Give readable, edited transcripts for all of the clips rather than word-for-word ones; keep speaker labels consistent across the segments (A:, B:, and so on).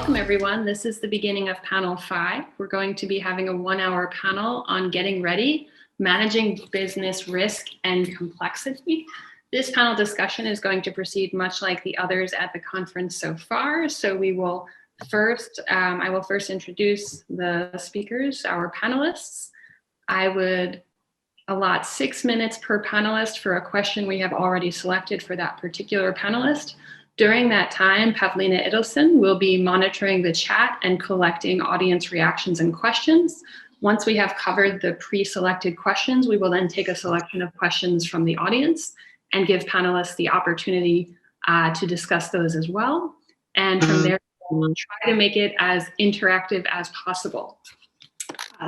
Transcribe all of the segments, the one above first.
A: welcome everyone. This is the beginning of panel 5. We're going to be having a 1-hour panel on getting ready, managing business risk and complexity. This panel discussion is going to proceed much like the others at the conference so far. So we will first, I will first introduce the speakers, our panelists. I would allot 6 minutes per panelist for a question we have already selected for that particular panelist. During that time, Pavlina Idelson will be monitoring the chat and collecting audience reactions and questions. Once we have covered the pre-selected questions, we will then take a selection of questions from the audience and give panelists the opportunity to discuss those as well. And from there, we'll try to make it as interactive as possible.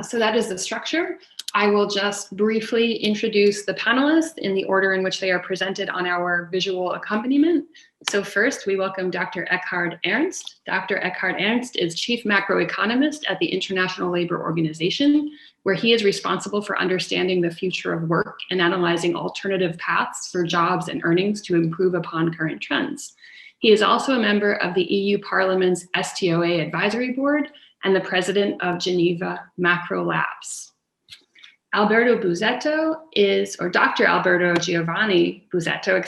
A: So that is the structure. I will just briefly introduce the panelists in the order in which they are presented on our visual accompaniment. So first, we welcome Dr. Ekkehard Ernst. Dr. Ekkehard Ernst is Chief Macroeconomist at the International Labour Organization, where he is responsible for understanding the future of work and analyzing alternative paths for jobs and earnings to improve upon current trends. He is also a member of the EU Parliament's STOA Advisory Board and the president of Geneva Macro Labs. Alberto Busetto Dr. Alberto-Giovanni Busetto,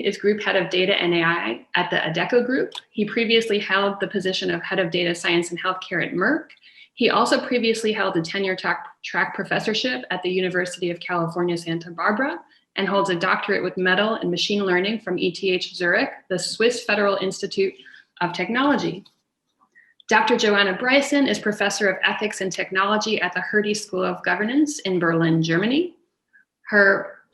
A: is Group Head of Data and AI at the Adecco Group. He previously held the position of Head of Data Science and Healthcare at Merck. He also previously held a tenure track professorship at the University of California, Santa Barbara, and holds a doctorate with medal in machine learning from ETH Zurich, the Swiss Federal Institute of Technology. Dr. Joanna Bryson is Professor of Ethics and Technology at the Hertie School of Governance in Berlin, Germany.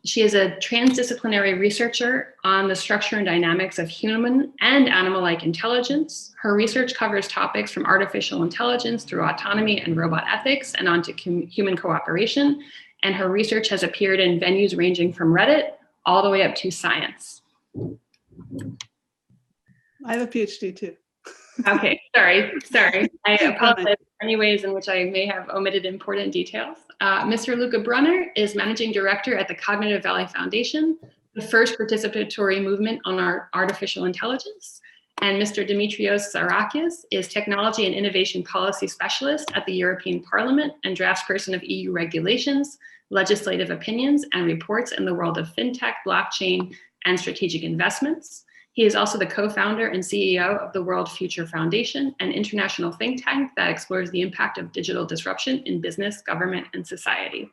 A: She is a transdisciplinary researcher on the structure and dynamics of human and animal-like intelligence. Her research covers topics from artificial intelligence through autonomy and robot ethics and onto human cooperation. And her research has appeared in venues ranging from Reddit all the way up to Science.
B: I have a PhD too.
A: Okay, sorry. I apologize for any ways in which I may have omitted important details. Mr. Luca Brunner is Managing Director at the Cognitive Valley Foundation, the first participatory movement on artificial intelligence. And Mr. Dimitrios Psarrakis is Technology and Innovation Policy Specialist at the European Parliament and draftsperson of EU regulations, legislative opinions, and reports in the world of fintech, blockchain, and strategic investments. He is also the co-founder and CEO of the World Future Foundation, an international think tank that explores the impact of digital disruption in business, government, and society.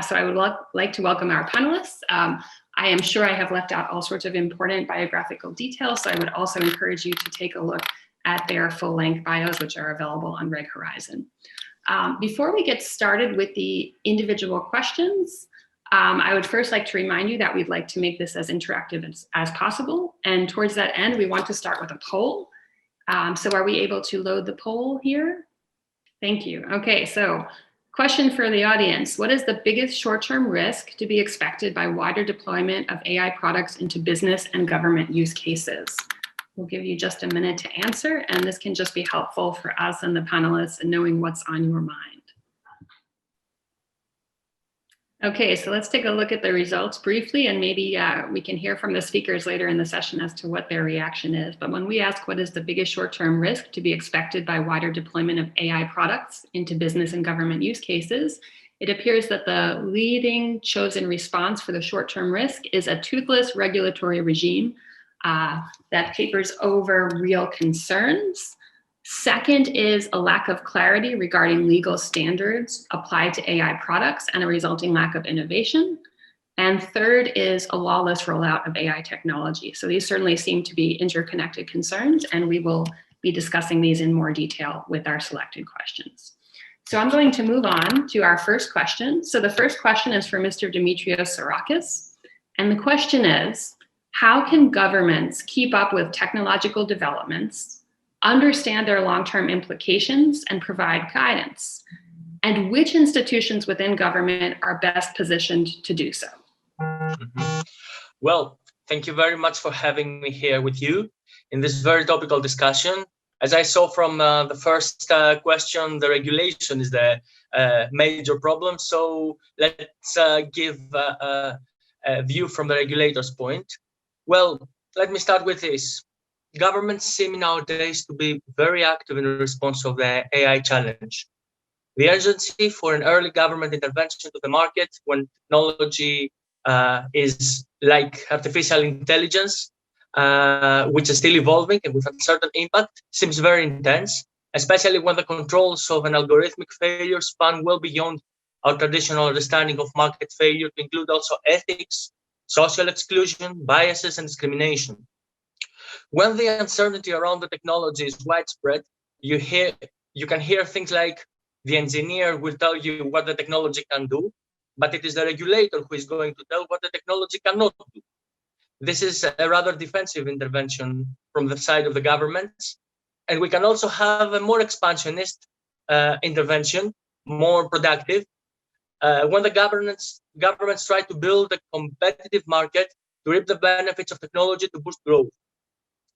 A: So I would like to welcome our panelists. I am sure I have left out all sorts of important biographical details, so I would also encourage you to take a look at their full-length bios, which are available on RegHorizon. Before we get started with the individual questions, I would first like to remind you that we'd like to make this as interactive as possible. And towards that end, we want to start with a poll. So are we able to load the poll here? Thank you. Okay, so question for the audience. What is the biggest short-term risk to be expected by wider deployment of AI products into business and government use cases? We'll give you just a minute to answer, and this can just be helpful for us and the panelists in knowing what's on your mind. Okay, so let's take a look at the results briefly, and maybe we can hear from the speakers later in the session as to what their reaction is. But when we ask what is the biggest short-term risk to be expected by wider deployment of AI products into business and government use cases, it appears that the leading chosen response for the short-term risk is a toothless regulatory regime that papers over real concerns. Second is a lack of clarity regarding legal standards applied to AI products and a resulting lack of innovation. And third is a lawless rollout of AI technology. So these certainly seem to be interconnected concerns, and we will be discussing these in more detail with our selected questions. So I'm going to move on to our first question. So the first question is for Mr. Dimitrios Psarrakis. And the question is, how can governments keep up with technological developments, understand their long-term implications, and provide guidance? And which institutions within government are best positioned to do so?
C: Well, thank you very much for having me here with you in this very topical discussion. As I saw from the first question, the regulation is the major problem. So let's give a view from the regulator's point. Well, let me start with this. governments seem nowadays to be very active in response of the AI challenge. The urgency for an early government intervention to the market when technology is like artificial intelligence, which is still evolving and with uncertain impact, seems very intense, especially when the controls of an algorithmic failure span well beyond our traditional understanding of market failure to include also ethics, social exclusion, biases, and discrimination. When the uncertainty around the technology is widespread, you can hear things like the engineer will tell you what the technology can do, but it is the regulator who is going to tell what the technology cannot do. This is a rather defensive intervention from the side of the governments. And we can also have a more expansionist intervention, more productive, when the governments try to build a competitive market to reap the benefits of technology to boost growth.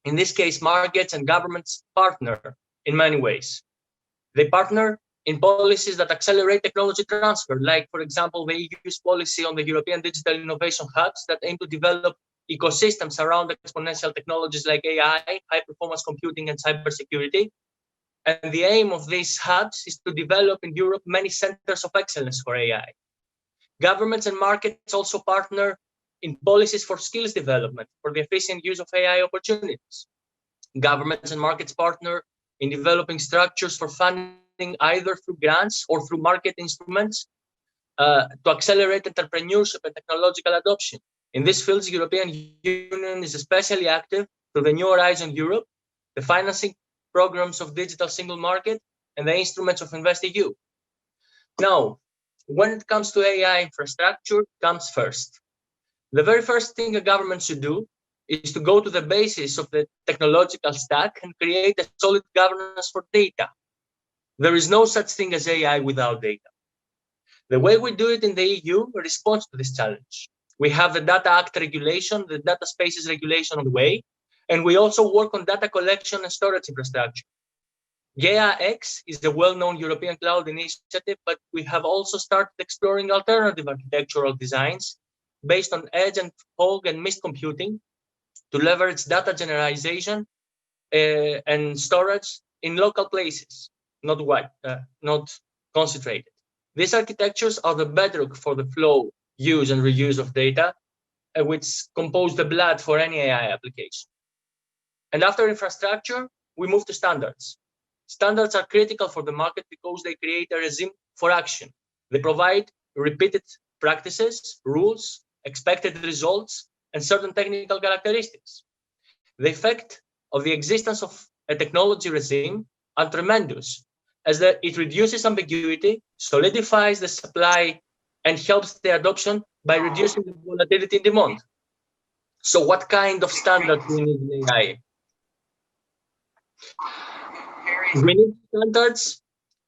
C: In this case, markets and governments partner in many ways. They partner in policies that accelerate technology transfer, like, for example, the EU's policy on the European Digital Innovation Hubs that aim to develop ecosystems around exponential technologies like AI, high-performance computing, and cybersecurity. And the aim of these hubs is to develop in Europe many centers of excellence for AI. Governments and markets also partner in policies for skills development for the efficient use of AI opportunities. Governments and markets partner in developing structures for funding either through grants or through market instruments to accelerate entrepreneurship and technological adoption. In these fields, the European Union is especially active through the New Horizon Europe, the financing programs of Digital Single Market, and the instruments of InvestEU. Now, when it comes to AI, infrastructure comes first. The very first thing a government should do is to go to the basis of the technological stack and create a solid governance for data. There is no such thing as AI without data. The way we do it in the EU responds to this challenge. We have the Data Act regulation, the Data Spaces regulation on the way, and we also work on data collection and storage infrastructure. GaiaX is the well-known European cloud initiative, but we have also started exploring alternative architectural designs based on edge and fog and mist computing to leverage data generalization and storage in local places, not concentrated. These architectures are the bedrock for the flow, use, and reuse of data, which compose the blood for any AI application. And after infrastructure, we move to standards. Standards are critical for the market because they create a regime for action. They provide repeated practices, rules, expected results, and certain technical characteristics. The effect of the existence of a technology regime are tremendous, as that it reduces ambiguity, solidifies the supply, and helps the adoption by reducing the volatility in demand. So what kind of standards do we need in AI? We need standards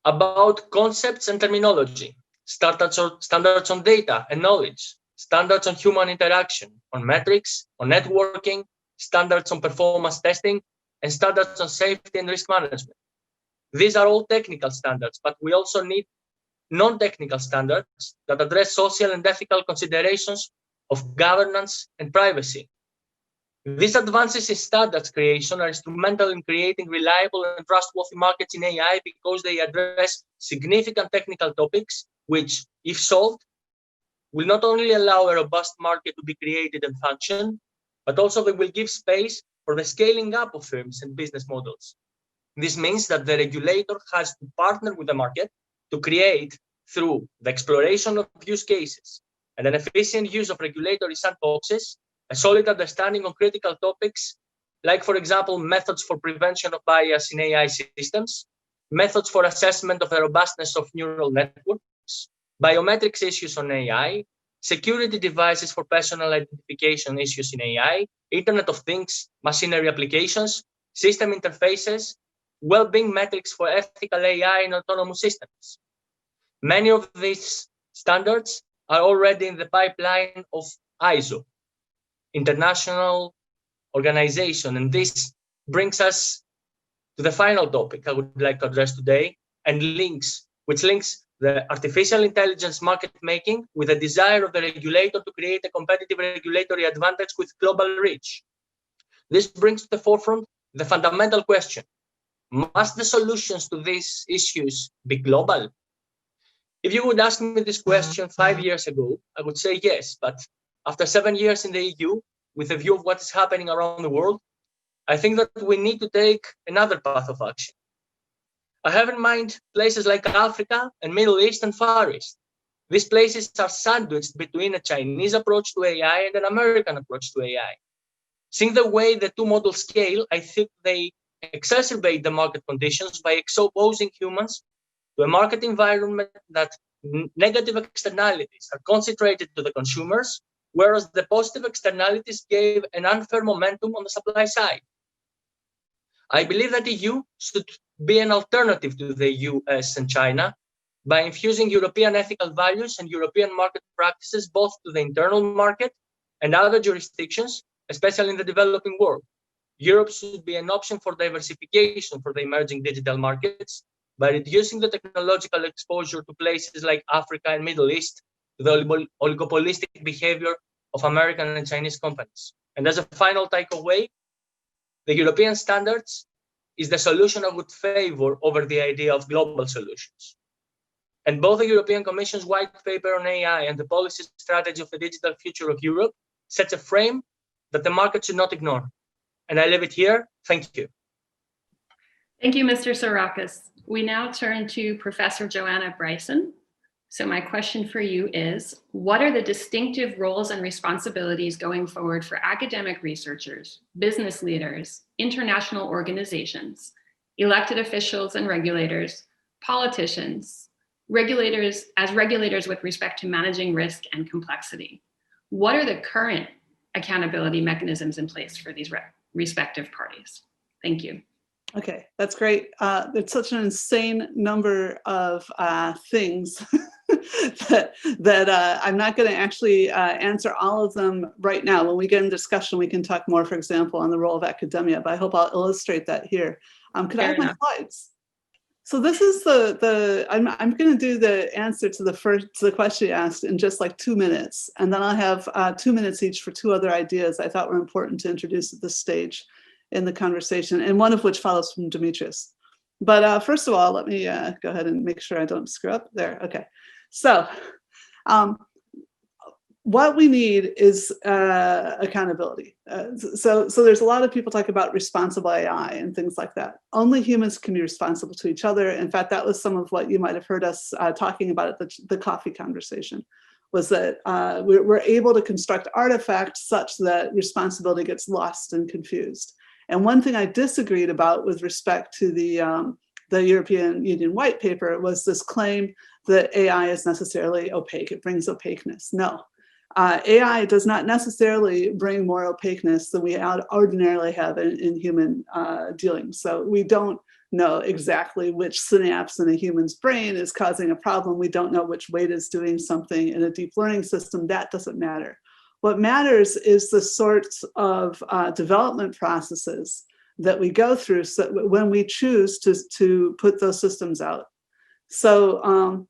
C: about concepts and terminology, standards on data and knowledge, standards on human interaction, on metrics, on networking, standards on performance testing, and standards on safety and risk management. These are all technical standards, but we also need non-technical standards that address social and ethical considerations of governance and privacy. These advances in standards creation are instrumental in creating reliable and trustworthy markets in AI because they address significant technical topics, which, if solved, will not only allow a robust market to be created and function, but also they will give space for the scaling up of firms and business models. This means that the regulator has to partner with the market to create, through the exploration of use cases and an efficient use of regulatory sandboxes, a solid understanding on critical topics, like, for example, methods for prevention of bias in AI systems, methods for assessment of the robustness of neural networks, biometrics issues on AI, security devices for personal identification issues in AI, Internet of Things, machinery applications, system interfaces, well-being metrics for ethical AI and autonomous systems. Many of these standards are already in the pipeline of ISO, international organization, and this brings us to the final topic I would like to address today, and which links the artificial intelligence market making with the desire of the regulator to create a competitive regulatory advantage with global reach. This brings to the forefront the fundamental question: must the solutions to these issues be global? If you would ask me this question 5 years ago, I would say yes. But after 7 years in the EU, with a view of what is happening around the world, I think that we need to take another path of action. I have in mind places like Africa and Middle East and Far East. These places are sandwiched between a Chinese approach to AI and an American approach to AI. Seeing the way the two models scale, I think they exacerbate the market conditions by exposing humans to a market environment that negative externalities are concentrated to the consumers, whereas the positive externalities gave an unfair momentum on the supply side. I believe that the EU should be an alternative to the US and China by infusing European ethical values and European market practices both to the internal market and other jurisdictions, especially in the developing world. Europe should be an option for diversification for the emerging digital markets by reducing the technological exposure to places like Africa and Middle East to the oligopolistic behavior of American and Chinese companies. And as a final takeaway, the European standards is the solution I would favor over the idea of global solutions. And both the European Commission's white paper on AI and the policy strategy of the digital future of Europe sets a frame that the market should not ignore. And I leave it here. Thank you.
A: Thank you, Mr. Psarrakis. We now turn to Professor Joanna Bryson. So my question for you is, what are the distinctive roles and responsibilities going forward for academic researchers, business leaders, international organizations, elected officials and regulators, politicians, regulators with respect to managing risk and complexity? What are the current accountability mechanisms in place for these respective parties? Thank you.
B: Okay, that's great. It's such an insane number of things that I'm not going to actually answer all of them right now. When we get in discussion, we can talk more, for example, on the role of academia, but I hope I'll illustrate that here. Could I have my slides? So this is I'm going to do the answer to the question you asked in just like 2 minutes, and then I'll have 2 minutes each for two other ideas I thought were important to introduce at this stage in the conversation, and one of which follows from Dimitrios. But first of all, let me go ahead and make sure I don't screw up there. Okay, so what we need is accountability. So there's a lot of people talking about responsible AI and things like that. Only humans can be responsible to each other. In fact, that was some of what you might have heard us talking about at the coffee conversation, was that we're able to construct artifacts such that responsibility gets lost and confused. And one thing I disagreed about with respect to the European Union white paper was this claim that AI is necessarily opaque. It brings opaqueness. No, AI does not necessarily bring more opaqueness than we ordinarily have in human dealings. So we don't know exactly which synapse in a human's brain is causing a problem. We don't know which weight is doing something in a deep learning system. That doesn't matter. What matters is the sorts of development processes that we go through when we choose to put those systems out. So,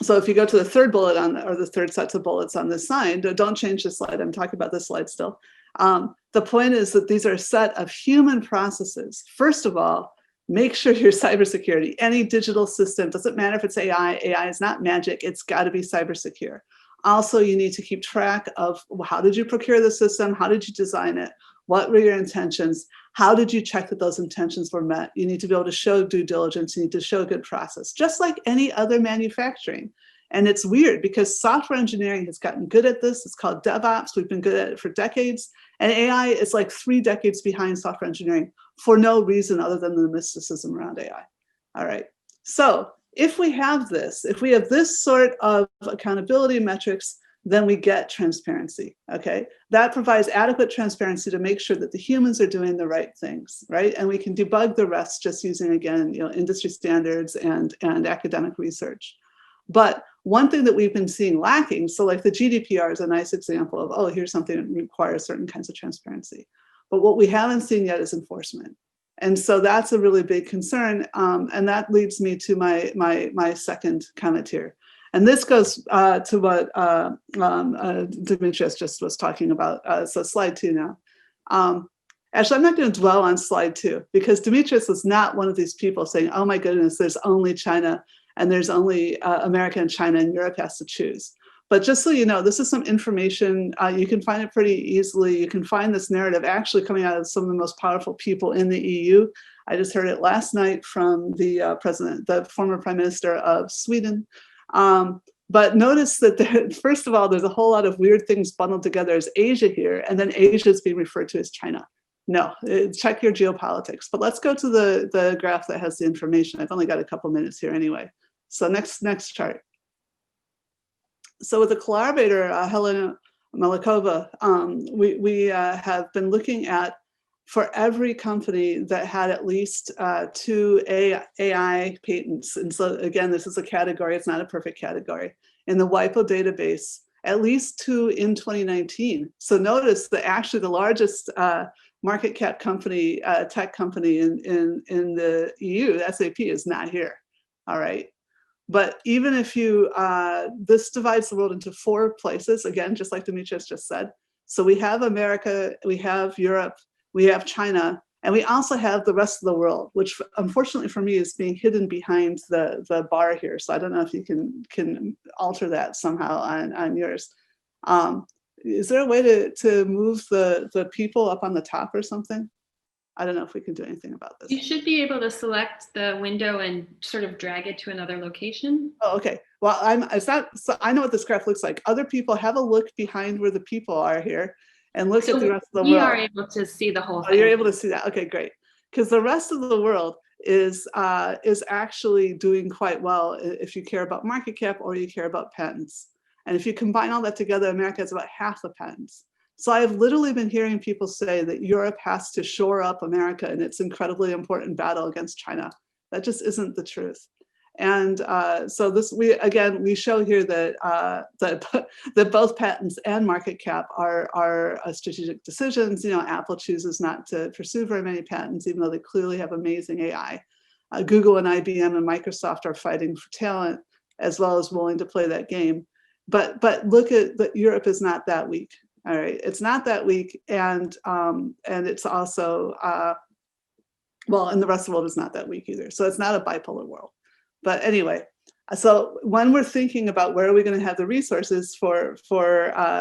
B: so if you go to the third bullet or the third sets of bullets on this side, don't change the slide. I'm talking about this slide still. The point is that these are a set of human processes. First of all, make sure your cybersecurity, any digital system, doesn't matter if it's AI, AI is not magic, it's got to be cyber secure. Also, you need to keep track of how did you procure the system? How did you design it? What were your intentions? How did you check that those intentions were met? You need to be able to show due diligence. You need to show a good process, just like any other manufacturing. And it's weird because software engineering has gotten good at this. It's called DevOps. We've been good at it for decades. And AI is like 3 decades behind software engineering for no reason other than the mysticism around AI. All right. So if we have this sort of accountability metrics, then we get transparency, okay? That provides adequate transparency to make sure that the humans are doing the right things, right? And we can debug the rest just using, again, industry standards and academic research. But one thing that we've been seeing lacking, so like the GDPR is a nice example of, oh, here's something that requires certain kinds of transparency. But what we haven't seen yet is enforcement. And so that's a really big concern. And that leads me to my second comment here. And this goes to what Dimitrios just was talking about. So slide 2 now. Actually, I'm not going to dwell on slide 2 because Dimitrios was not one of these people saying, oh my goodness, there's only China and there's only America and China and Europe has to choose. But just so you know, this is some information, you can find it pretty easily. You can find this narrative actually coming out of some of the most powerful people in the EU. I just heard it last night from the president, the former prime minister of Sweden. But notice that, first of all, there's a whole lot of weird things bundled together as Asia here, and then Asia is being referred to as China. No, check your geopolitics. But let's go to the graph that has the information. I've only got a couple minutes here anyway. So next chart. So with the collaborator, Helena Malikova, we have been looking at, for every company that had at least 2 AI patents. And so again, this is a category, it's not a perfect category. In the WIPO database, at least 2 in 2019. So notice that actually the largest market cap company, tech company in the EU, SAP, is not here, all right? But even if you, this divides the world into 4 places, again, just like Dimitrios just said. So we have America, we have Europe, we have China, and we also have the rest of the world, which unfortunately for me is being hidden behind the bar here. So I don't know if you can alter that somehow on yours. Is there a way to move the people up on the top or something? I don't know if we can do anything about this.
A: You should be able to select the window and sort of drag it to another location.
B: Oh, okay. Well, so I know what this graph looks like. Other people, have a look behind where the people are here and look at the rest of the world.
A: We are able to see the whole thing.
B: Oh, you're able to see that. Okay, great. Because the rest of the world is actually doing quite well if you care about market cap or you care about patents. And if you combine all that together, America has about half the patents. So I've literally been hearing people say that Europe has to shore up America in its incredibly important battle against China. That just isn't the truth. And so this, we show here that that both patents and market cap are strategic decisions. You know, Apple chooses not to pursue very many patents, even though they clearly have amazing AI. Google and IBM and Microsoft are fighting for talent, as well as willing to play that game. But look at that, Europe is not that weak. All right, it's not that weak, and it's also well, and the rest of the world is not that weak either. So it's not a bipolar world. But anyway, so when we're thinking about where are we going to have the resources for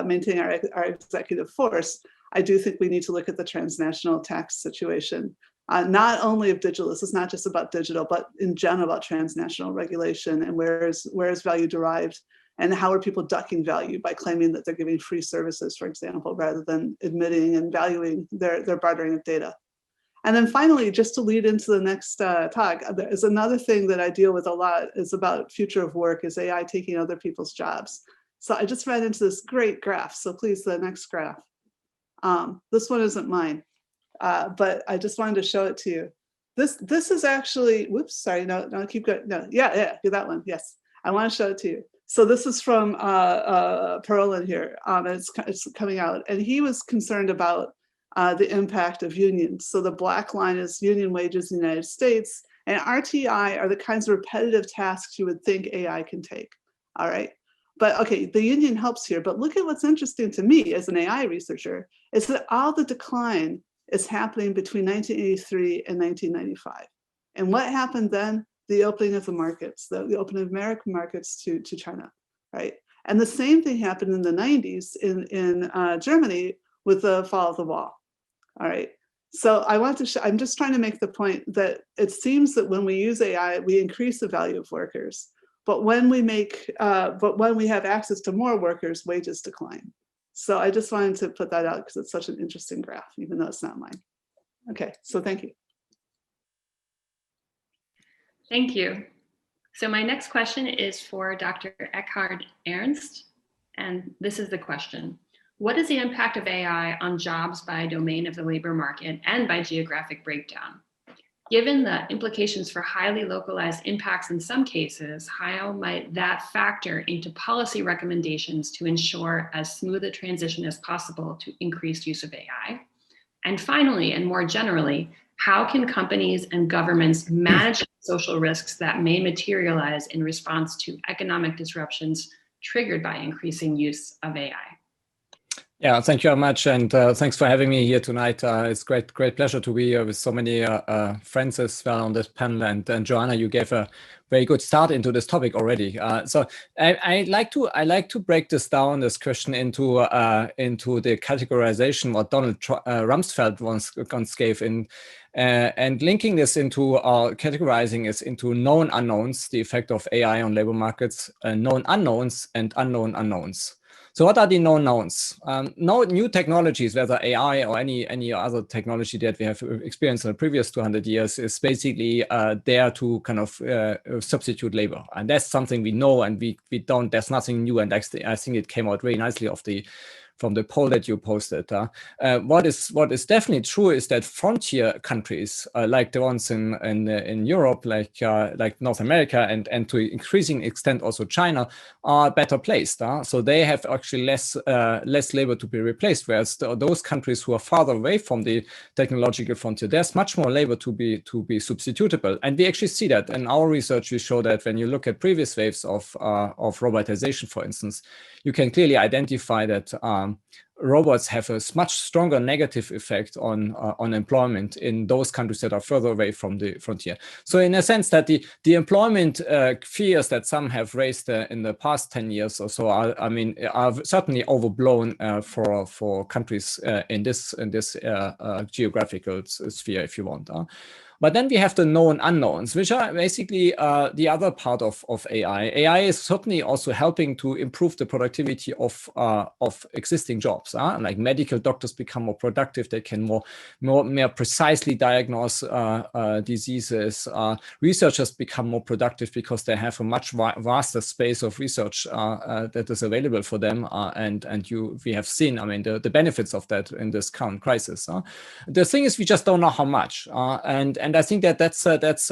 B: maintaining our executive force, I do think we need to look at the transnational tax situation, not only of digital. This is not just about digital, but in general about transnational regulation and where is value derived. And how are people ducking value by claiming that they're giving free services, for example, rather than admitting and valuing their bartering of data. And then finally, just to lead into the next talk, there is another thing that I deal with a lot is about future of work, is AI taking other people's jobs. So I just ran into this great graph. So please, the next graph. This one isn't mine, but I just wanted to show it to you. This is actually, whoops, sorry, no, keep going. No, yeah, that one, yes. I want to show it to you. So this is from Perlin here, and it's coming out, and he was concerned about the impact of unions. So the black line is union wages in the United States, and RTI are the kinds of repetitive tasks you would think AI can take, all right? But okay, the union helps here, but look at what's interesting to me as an AI researcher, is that all the decline is happening between 1983 and 1995. And what happened then? The opening of the markets, the opening of American markets to China, right? And the same thing happened in the 90s in Germany with the fall of the wall, all right? So I want to I'm just trying to make the point that it seems that when we use AI, we increase the value of workers, but when we have access to more workers, wages decline. So I just wanted to put that out because it's such an interesting graph, even though it's not mine. Okay, so thank you.
A: Thank you. So my next question is for Dr. Ekkehard Ernst, and this is the question. What is the impact of AI on jobs by domain of the labor market and by geographic breakdown? Given the implications for highly localized impacts in some cases, how might that factor into policy recommendations to ensure as smooth a transition as possible to increased use of AI? And finally, and more generally, how can companies and governments manage social risks that may materialize in response to economic disruptions triggered by increasing use of AI?
D: Yeah, thank you very much, and thanks for having me here tonight. It's great pleasure to be here with so many friends as well on this panel. And Joanna, you gave a very good start into this topic already. So I like to break this down, this question, into the categorization what Donald Rumsfeld once gave in, and linking this into categorizing is into known unknowns, the effect of AI on labor markets, known unknowns, and unknown unknowns. So what are the known knowns? No new technologies, whether AI or any other technology that we have experienced in the previous 200 years, is basically there to kind of substitute labor. And that's something we know, and we don't, there's nothing new. And I think it came out very nicely from the poll that you posted. What is definitely true is that frontier countries like the ones in Europe, like North America, and to increasing extent also China, are better placed. So they have actually less labor to be replaced, whereas those countries who are farther away from the technological frontier, there's much more labor to be substitutable. And we actually see that in our research. We show that when you look at previous waves of robotization, for instance, you can clearly identify that robots have a much stronger negative effect on employment in those countries that are further away from the frontier. So in a sense that the employment fears that some have raised in the past 10 years or so are certainly overblown for countries in this geographical sphere, if you want. But then we have the known unknowns, which are basically the other part of AI. AI is certainly also helping to improve the productivity of existing jobs. Like medical doctors become more productive; they can more precisely diagnose diseases. Researchers become more productive because they have a much vaster space of research that is available for them. We have seen, the benefits of that in this current crisis. The thing is, we just don't know how much, and I think that's it's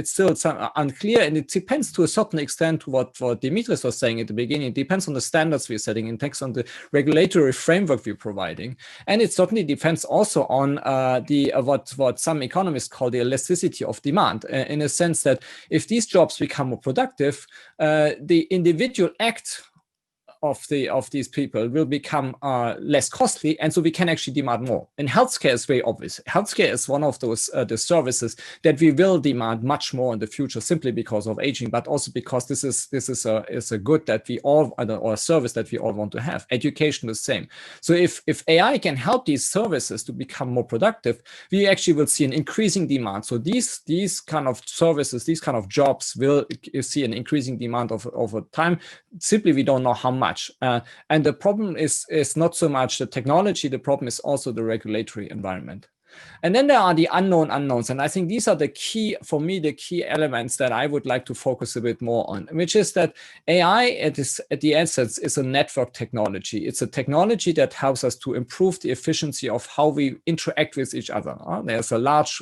D: still unclear, and it depends to a certain extent to what Dimitrios was saying at the beginning. It depends on the standards we're setting, it depends on the regulatory framework we're providing, and it certainly depends also on what some economists call the elasticity of demand, in a sense that if these jobs become more productive, the individual act of these people will become less costly, and so we can actually demand more. And healthcare is very obvious. Healthcare is one of those the services that we will demand much more in the future, simply because of aging, but also because this is a good that we all, or a service that we all want to have. Education the same. So if AI can help these services to become more productive, we actually will see an increasing demand. So these kind of services, these kind of jobs will see an increasing demand over time. Simply, we don't know how much. And the problem is not so much the technology, the problem is also the regulatory environment. And then there are the unknown unknowns. And I think these are the key elements that I would like to focus a bit more on, which is that AI at the essence is a network technology. It's a technology that helps us to improve the efficiency of how we interact with each other. There's a large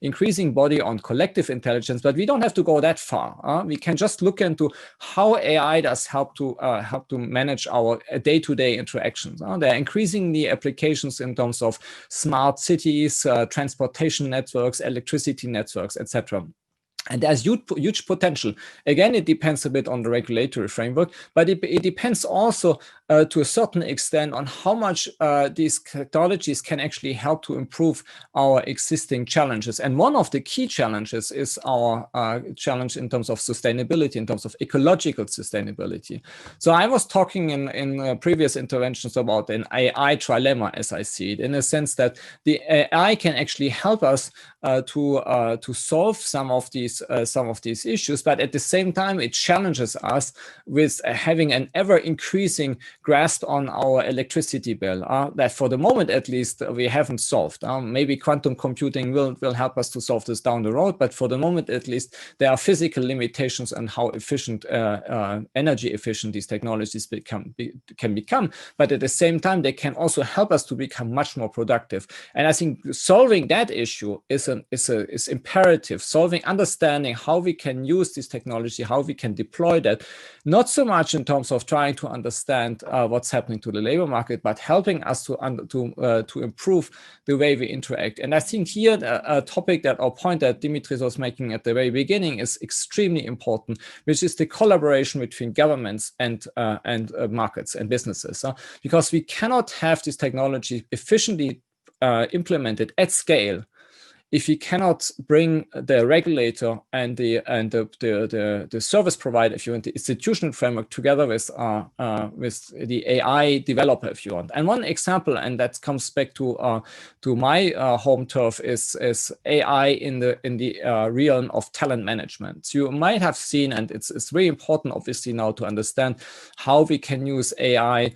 D: increasing body on collective intelligence, but we don't have to go that far. We can just look into how AI does help to manage our day-to-day interactions. There are increasingly applications in terms of smart cities, transportation networks, electricity networks, etc. And there's huge potential. Again, it depends a bit on the regulatory framework, but it depends also to a certain extent on how much these technologies can actually help to improve our existing challenges. And one of the key challenges is our challenge in terms of sustainability, in terms of ecological sustainability. So I was talking in previous interventions about an AI trilemma, as I see it, in a sense that the AI can actually help us to solve some of these issues, but at the same time, it challenges us with having an ever increasing grasp on our electricity bill that for the moment, at least, we haven't solved. Maybe quantum computing will help us to solve this down the road, but for the moment, at least, there are physical limitations on how efficient, energy efficient these technologies can become. But at the same time, they can also help us to become much more productive. And I think solving that issue is imperative. Understanding how we can use this technology, how we can deploy that, not so much in terms of trying to understand what's happening to the labor market, but helping us to improve the way we interact. And I think here a topic or point that Dimitrios was making at the very beginning is extremely important, which is the collaboration between governments and markets and businesses. Because we cannot have this technology efficiently implemented at scale if we cannot bring the regulator and the service provider, if you want, the institutional framework together with the AI developer, if you want. And one example, and that comes back to my home turf, is AI in the realm of talent management. You might have seen, and it's very important, obviously, now to understand how we can use AI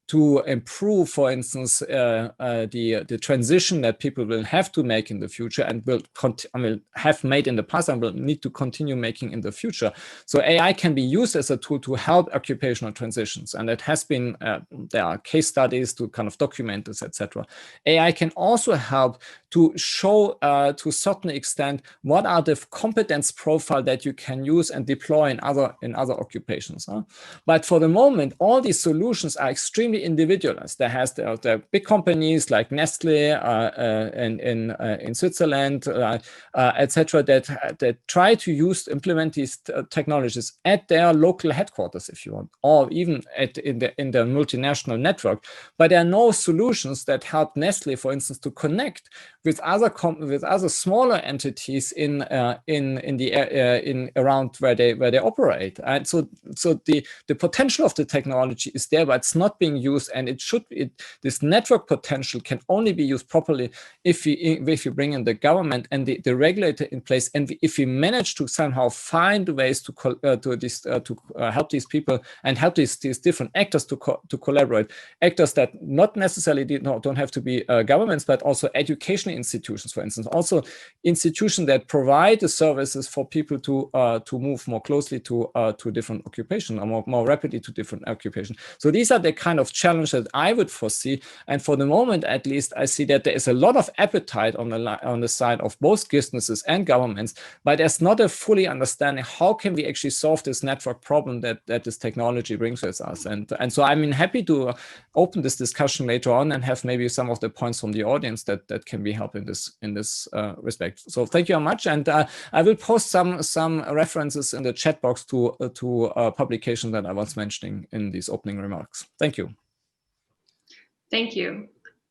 D: to improve, for instance, the transition that people will have to make in the future and will have made in the past and will need to continue making in the future. So AI can be used as a tool to help occupational transitions, and it has been there are case studies to kind of document this, etc. AI can also help to show to a certain extent what are the competence profile that you can use and deploy in other occupations. But for the moment, all these solutions are extremely individualized. There are big companies like Nestle in Switzerland, etc., that try to implement these technologies at their local headquarters, if you want, or even in the multinational network. But there are no solutions that help Nestle, for instance, to connect with other smaller entities in around where they operate. And so the potential of the technology is there, but it's not being used, and this network potential can only be used properly if you bring in the government and the regulator in place, and if we manage to somehow find ways to help these people and help these different actors to collaborate, actors that not necessarily don't have to be governments, but also educational institutions, for instance, also institutions that provide the services for people to move more closely to different occupations, or more rapidly to different occupations. So these are the kind of challenge that I would foresee, and for the moment, at least, I see that there is a lot of appetite on the side of both businesses and governments, but there's not a fully understanding how can we actually solve this network problem that this technology brings with us. And so I'm happy to open this discussion later on and have maybe some of the points from the audience that can be helpful in this respect. So thank you very much, and I will post some references in the chat box to publications that I was mentioning in these opening remarks. Thank you.
A: Thank you.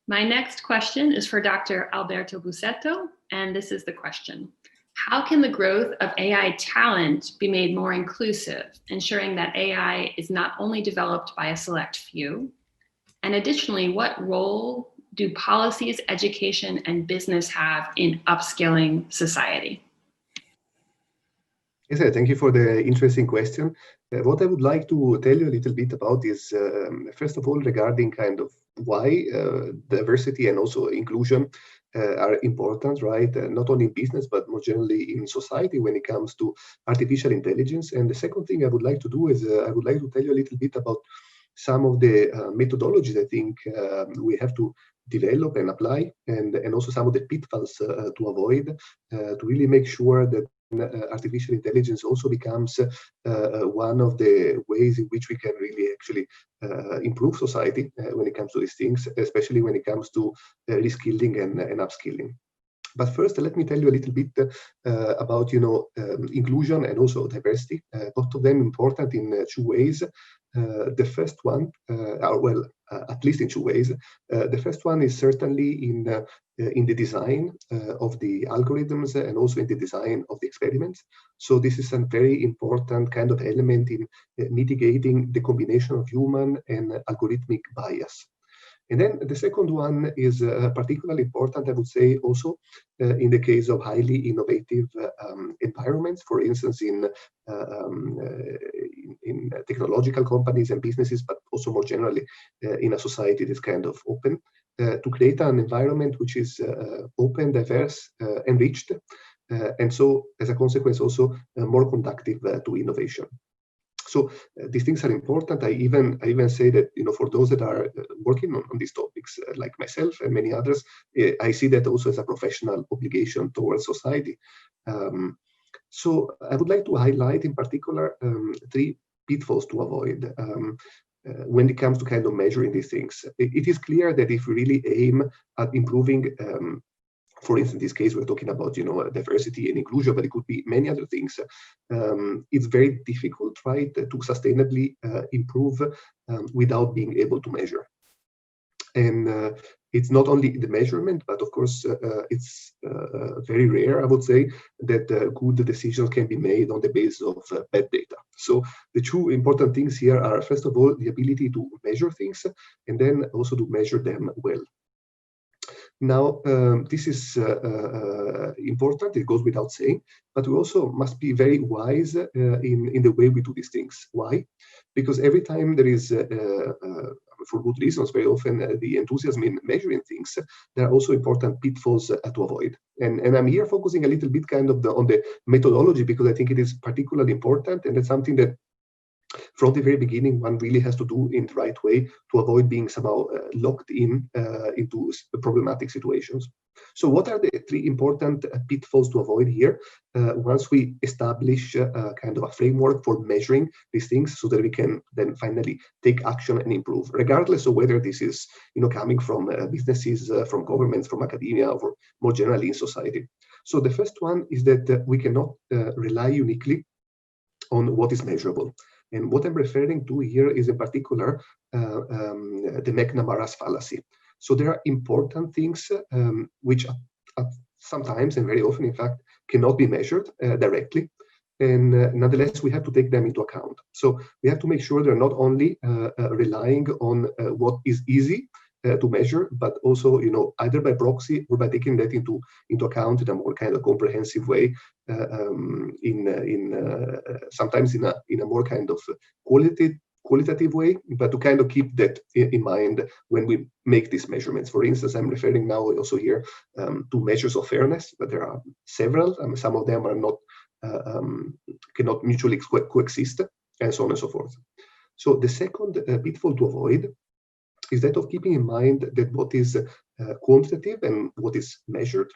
A: My next question is for Dr. Alberto Busetto, and this is the question. How can the growth of AI talent be made more inclusive, ensuring that AI is not only developed by a select few? And additionally, what role do policies, education, and business have in upskilling society?
E: Yes, thank you for the interesting question. What I would like to tell you a little bit about is, first of all, regarding kind of why diversity and also inclusion are important, right? Not only in business, but more generally in society when it comes to artificial intelligence. And the second thing I would like to do is I would like to tell you a little bit about some of the methodologies I think we have to develop and apply, and also some of the pitfalls to avoid, to really make sure that artificial intelligence also becomes one of the ways in which we can really actually improve society when it comes to these things, especially when it comes to reskilling and upskilling. But first, let me tell you a little bit about inclusion and also diversity. Both of them important in two ways. The first one, at least in two ways. The first one is certainly in the design of the algorithms and also in the design of the experiments. So this is a very important kind of element in mitigating the combination of human and algorithmic bias. And then the second one is particularly important, I would say, also in the case of highly innovative environments, for instance, in technological companies and businesses, but also more generally in a society that's kind of open, to create an environment which is open, diverse, enriched, and so as a consequence also more conducive to innovation. So these things are important. I even say that for those that are working on these topics, like myself and many others, I see that also as a professional obligation towards society. So I would like to highlight in particular three pitfalls to avoid. when it comes to kind of measuring these things. It is clear that if we really aim at improving, for instance, in this case, we're talking about, diversity and inclusion, but it could be many other things. It's very difficult, right, to sustainably improve without being able to measure. And it's not only the measurement, but of course, it's very rare, I would say, that good decisions can be made on the basis of bad data. So the two important things here are, first of all, the ability to measure things, and then also to measure them well. Now, this is important, it goes without saying, but we also must be very wise in the way we do these things. Why? Because every time there is, for good reasons, very often the enthusiasm in measuring things, there are also important pitfalls to avoid. And I'm here focusing a little bit kind of on the methodology, because I think it is particularly important, and it's something that from the very beginning, one really has to do in the right way to avoid being somehow locked into problematic situations. So what are the three important pitfalls to avoid here once we establish kind of a framework for measuring these things, so that we can then finally take action and improve, regardless of whether this is coming from businesses, from governments, from academia, or more generally in society. So the first one is that we cannot rely uniquely on what is measurable. And what I'm referring to here is in particular the McNamara's fallacy. So there are important things which sometimes, and very often in fact, cannot be measured directly. And nonetheless, we have to take them into account. So we have to make sure they're not only relying on what is easy to measure, but also, either by proxy or by taking that into account in a more kind of comprehensive way, sometimes in a more kind of qualitative way, but to kind of keep that in mind when we make these measurements. For instance, I'm referring now also here to measures of fairness, but there are several. Some of them are not cannot mutually coexist, and so on and so forth. So the second pitfall to avoid is that of keeping in mind that what is quantitative and what is measured,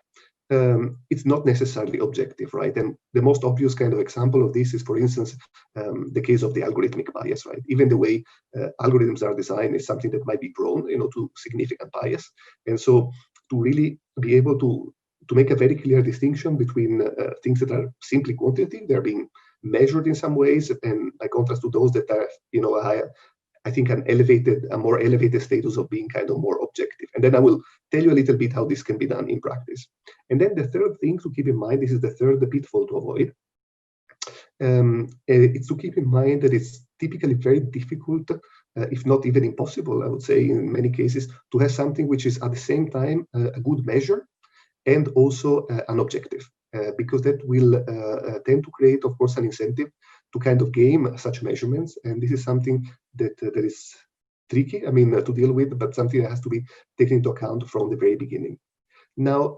E: it's not necessarily objective, right? And the most obvious kind of example of this is, for instance, the case of the algorithmic bias, right? Even the way algorithms are designed is something that might be prone, to significant bias. And so to really be able to make a very clear distinction between things that are simply quantitative, they're being measured in some ways, and by contrast to those that are, I think a more elevated status of being kind of more objective. And then I will tell you a little bit how this can be done in practice. And then the third thing to keep in mind, this is the third pitfall to avoid, it's to keep in mind that it's typically very difficult, if not even impossible, I would say in many cases, to have something which is at the same time a good measure and also an objective, because that will tend to create, of course, an incentive to kind of game such measurements. And this is something that is tricky, to deal with, but something that has to be taken into account from the very beginning. Now,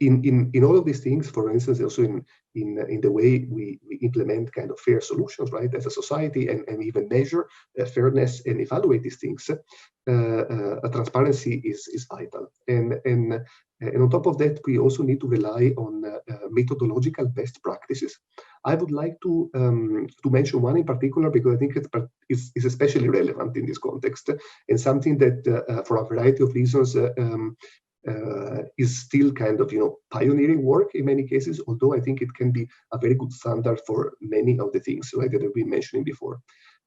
E: in all of these things, for instance, also in the way we implement kind of fair solutions, right, as a society, and even measure fairness and evaluate these things, transparency is vital. And on top of that, we also need to rely on methodological best practices. I would like to mention one in particular, because I think it's especially relevant in this context, and something that for a variety of reasons is still kind of pioneering work in many cases, although I think it can be a very good standard for many of the things, right, that I've been mentioning before.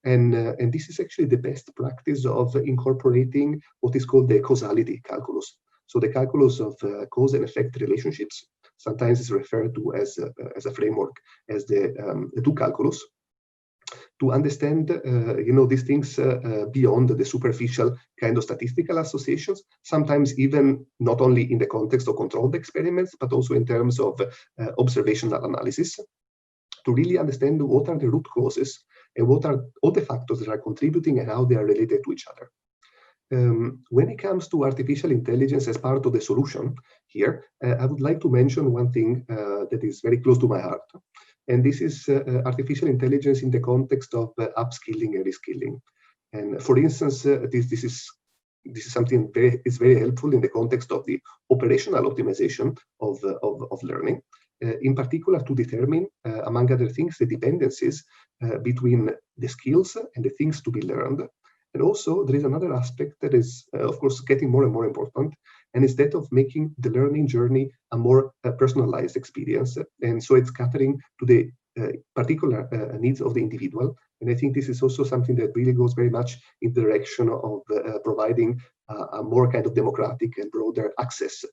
E: And this is actually the best practice of incorporating what is called the causality calculus. So the calculus of cause and effect relationships, sometimes is referred to as a framework as the do calculus, to understand these things beyond the superficial kind of statistical associations, sometimes even not only in the context of controlled experiments, but also in terms of observational analysis, to really understand what are the root causes and what are all the factors that are contributing and how they are related to each other. When it comes to artificial intelligence as part of the solution here, I would like to mention one thing that is very close to my heart. And this is artificial intelligence in the context of upskilling and reskilling. And for instance, this is something is very helpful in the context of the operational optimization of learning. in particular to determine, among other things, the dependencies between the skills and the things to be learned. And also there is another aspect that is, of course, getting more and more important, and is that of making the learning journey a more personalized experience. And so it's catering to the particular needs of the individual. And I think this is also something that really goes very much in the direction of providing a more kind of democratic and broader access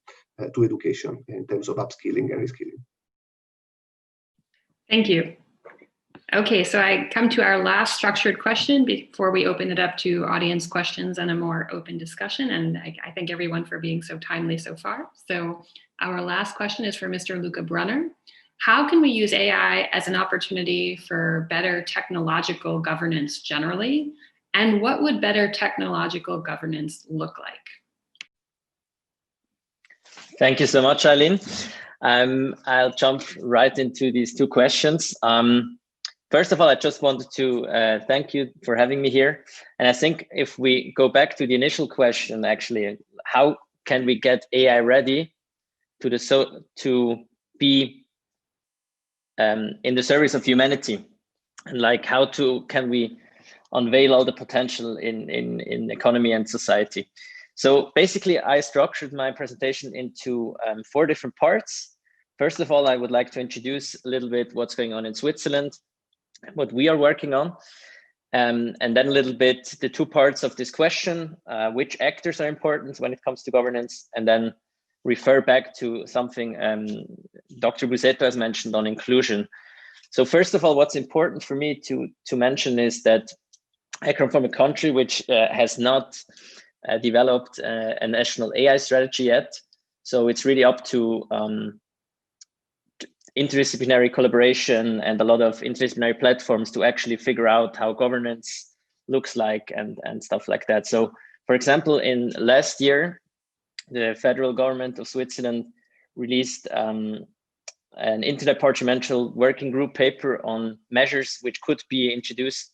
E: to education in terms of upskilling and reskilling.
A: Thank you. Okay, so I come to our last structured question before we open it up to audience questions and a more open discussion. And I thank everyone for being so timely so far. So our last question is for Mr. Luca Brunner. How can we use AI as an opportunity for better technological governance generally? And what would better technological governance look like?
F: Thank you so much, Aileen. I'll jump right into these two questions. First of all, I just wanted to thank you for having me here. And I think if we go back to the initial question, actually, how can we get AI ready to be in the service of humanity? And like can we unveil all the potential in economy and society? So basically, I structured my presentation into 4 different parts. First of all, I would like to introduce a little bit what's going on in Switzerland, what we are working on, and then a little bit the 2 parts of this question, which actors are important when it comes to governance, and then refer back to something Dr. Busetto has mentioned on inclusion. So first of all, what's important for me to mention is that I come from a country which has not developed a national AI strategy yet. So it's really up to interdisciplinary collaboration and a lot of interdisciplinary platforms to actually figure out how governance looks like and stuff like that. So for example, in last year, the federal government of Switzerland released an interdepartmental working group paper on measures which could be introduced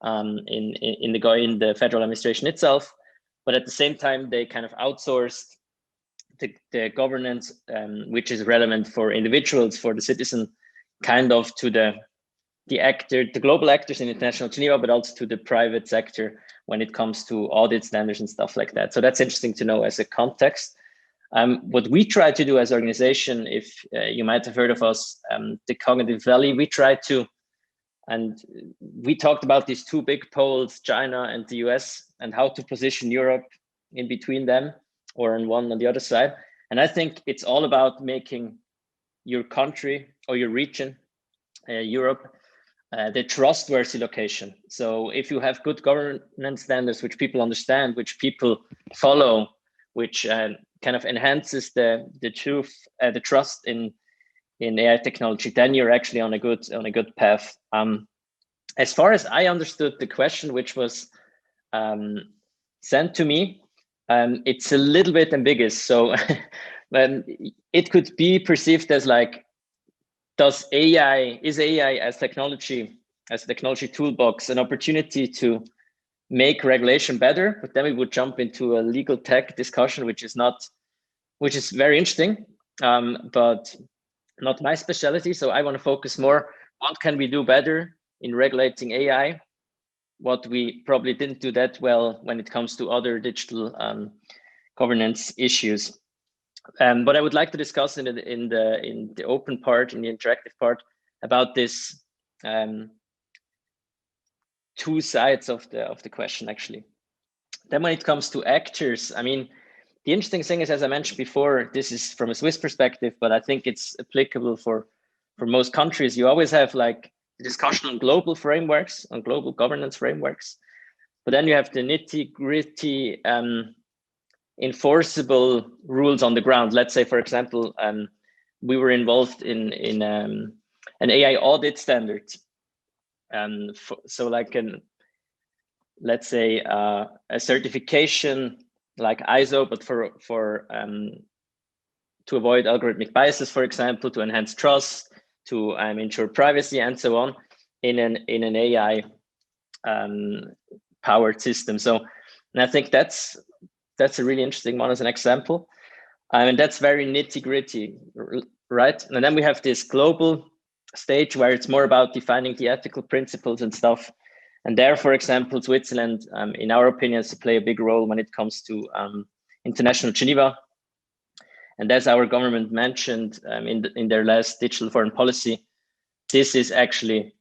F: in the federal administration itself. But at the same time, they kind of outsourced the governance, which is relevant for individuals, for the citizen, kind of to the global actors in international Geneva, but also to the private sector when it comes to audit standards and stuff like that. So that's interesting to know as a context. What we try to do as an organization, if you might have heard of us, the Cognitive Valley, we try to, and we talked about these 2 big poles, China and the US, and how to position Europe in between them, or on one on the other side. And I think it's all about making your country or your region, Europe, the trustworthy location. So if you have good governance standards, which people understand, which people follow, which kind of enhances the trust in AI technology, then you're actually on a good path. As far as I understood the question, which was sent to me, it's a little bit ambiguous. So it could be perceived as like, is AI as a technology toolbox an opportunity to make regulation better? But then we would jump into a legal tech discussion, which is very interesting, but not my specialty. So I want to focus more, what can we do better in regulating AI? What we probably didn't do that well when it comes to other digital governance issues. But I would like to discuss in the open part, in the interactive part, about this 2 sides of the question actually. Then when it comes to actors, I mean, the interesting thing is, as I mentioned before, this is from a Swiss perspective, but I think it's applicable for most countries. You always have like the discussion on global frameworks, on global governance frameworks, but then you have the nitty-gritty enforceable rules on the ground. Let's say, for example, we were involved in an AI audit standard. So like let's say a certification like ISO, but for to avoid algorithmic biases, for example, to enhance trust, to ensure privacy, and so on, in an AI powered system. So, and I think that's a really interesting one as an example. And that's very nitty-gritty. right? And then we have this global stage where it's more about defining the ethical principles and stuff. And there, for example, Switzerland, in our opinion, has to play a big role when it comes to International Geneva. And as our government mentioned in their last digital foreign policy, this is actually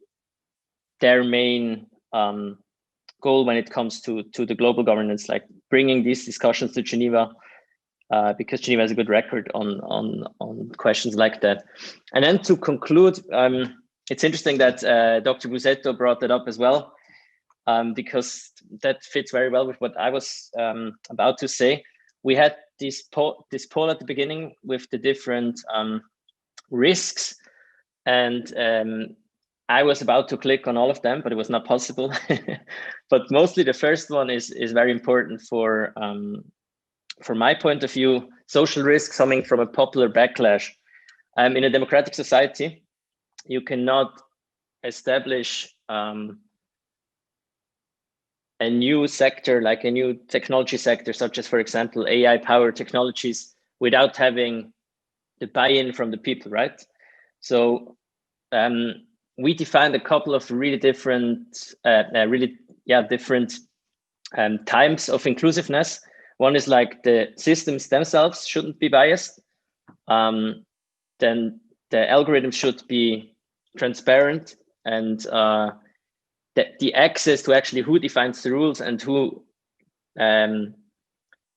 F: their main goal when it comes to the global governance, like bringing these discussions to Geneva, because Geneva has a good record on questions like that. And then to conclude, it's interesting that Dr. Busetto brought that up as well, because that fits very well with what I was about to say. We had this poll at the beginning with the different risks, and I was about to click on all of them, but it was not possible. But mostly the first one is very important for my point of view. Social risk coming from a popular backlash. In a democratic society, you cannot establish a new sector, like a new technology sector, such as, for example, AI-powered technologies, without having the buy-in from the people, right? So we defined a couple of really different, different types of inclusiveness. One is like the systems themselves shouldn't be biased. Then the algorithm should be transparent, and the access to actually who defines the rules and who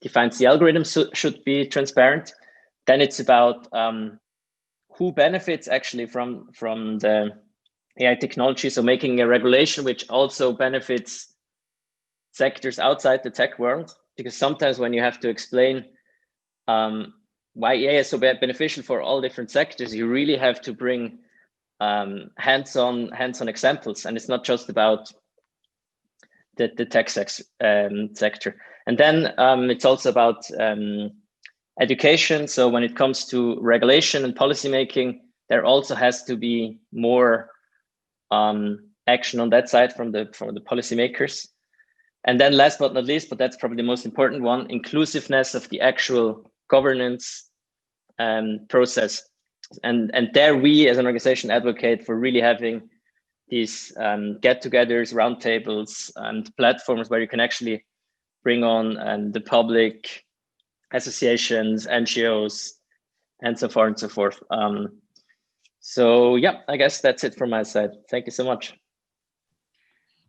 F: defines the algorithm should be transparent. Then it's about who benefits actually from the AI technology. So making a regulation which also benefits sectors outside the tech world, because sometimes when you have to explain why AI is so beneficial for all different sectors, you really have to bring hands-on examples, and it's not just about the tech sector. And then it's also about education. So when it comes to regulation and policy making, there also has to be more action on that side from the policymakers. And then last but not least, but that's probably the most important one, inclusiveness of the actual governance process. And there we as an organization advocate for really having these get-togethers, roundtables, and platforms where you can actually bring on the public, associations, NGOs, and so far and so forth. So yeah, I guess that's it from my side. Thank you so much.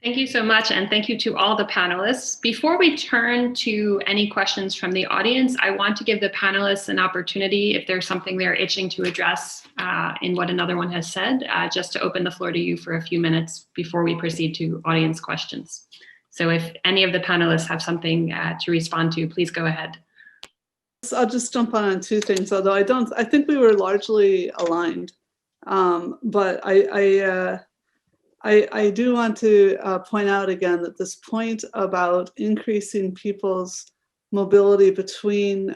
A: Thank you so much, and thank you to all the panelists. Before we turn to any questions from the audience, I want to give the panelists an opportunity, if there's something they're itching to address in what another one has said, just to open the floor to you for a few minutes before we proceed to audience questions. So if any of the panelists have something to respond to, please go ahead.
B: I'll just jump on two things, although I think we were largely aligned. But I do want to point out again that this point about increasing people's mobility between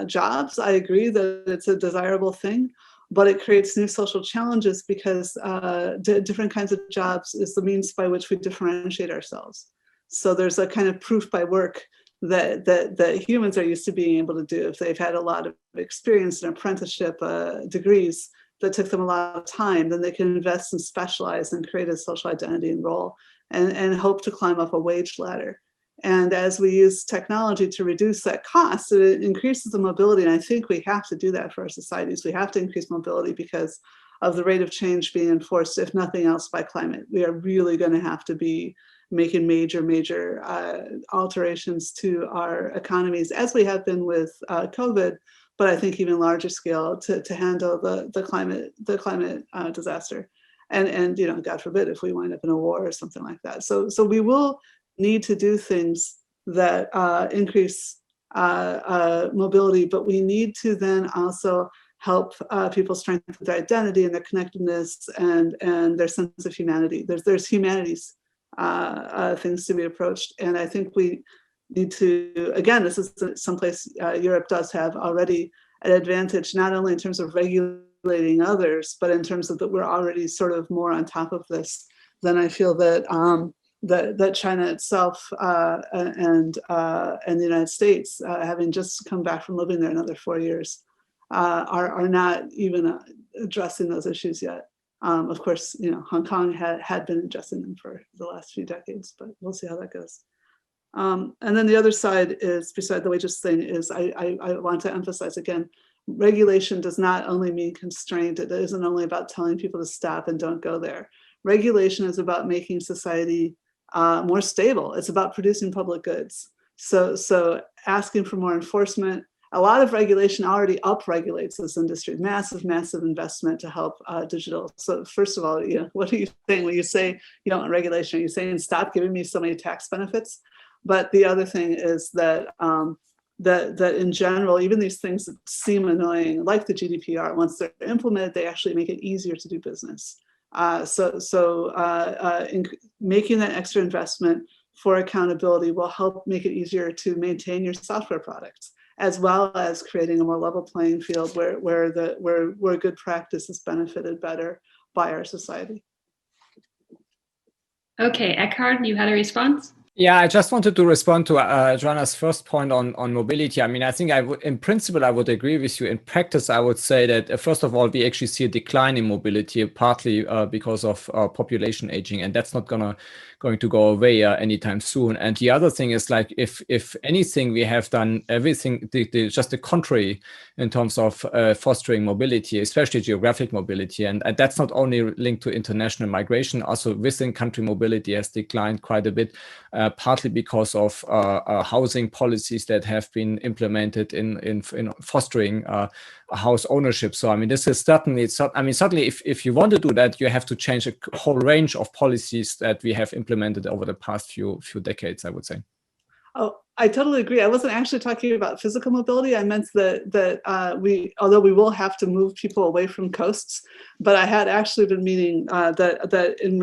B: jobs, I agree that it's a desirable thing, but it creates new social challenges because different kinds of jobs is the means by which we differentiate ourselves. So there's a kind of proof by work that humans are used to being able to do if they've had a lot of experience in apprenticeship degrees that took them a lot of time, then they can invest and specialize and create a social identity and role and hope to climb up a wage ladder. And as we use technology to reduce that cost, it increases the mobility. And I think we have to do that for our societies. We have to increase mobility because of the rate of change being enforced, if nothing else, by climate. We are really going to have to be making major alterations to our economies, as we have been with COVID, but I think even larger scale to handle the climate disaster, and God forbid if we wind up in a war or something like that. So we will need to do things that increase mobility, but we need to then also help people strengthen their identity and their connectedness and their sense of humanity. There's humanities things to be approached, and I think we need to, again, this is someplace Europe does have already an advantage, not only in terms of regulating others, but in terms of that we're already sort of more on top of this than I feel that that China itself and the United States, having just come back from living there another 4 years, are not even addressing those issues yet. Of course, Hong Kong had been addressing them for the last few decades, but we'll see how that goes. And then the other side is, beside the wages thing, is I want to emphasize again, regulation does not only mean constraint. It isn't only about telling people to stop and don't go there. Regulation is about making society more stable. It's about producing public goods. So asking for more enforcement. A lot of regulation already upregulates this industry. Massive investment to help digital. So first of all, what are you saying when you say you don't want regulation? Are you saying stop giving me so many tax benefits? But the other thing is that that in general, even these things that seem annoying, like the GDPR, once they're implemented, they actually make it easier to do business. In making that extra investment for accountability will help make it easier to maintain your software products, as well as creating a more level playing field where good practice is benefited better by our society.
A: Okay, Ekkehard, you had a response?
D: Yeah, I just wanted to respond to Joanna's first point on mobility. I mean, I think in principle, I would agree with you. In practice, I would say that, first of all, we actually see a decline in mobility, partly because of population aging, and that's not going to go away anytime soon. And the other thing is, like, if anything, we have done everything, just the contrary in terms of fostering mobility, especially geographic mobility. And that's not only linked to international migration, also within country mobility has declined quite a bit. Partly because of housing policies that have been implemented in fostering house ownership. So I mean, this is certainly, certainly if you want to do that, you have to change a whole range of policies that we have implemented over the past few decades, I would say.
B: Oh, I totally agree. I wasn't actually talking about physical mobility. I meant that although we will have to move people away from coasts, but I had actually been meaning that in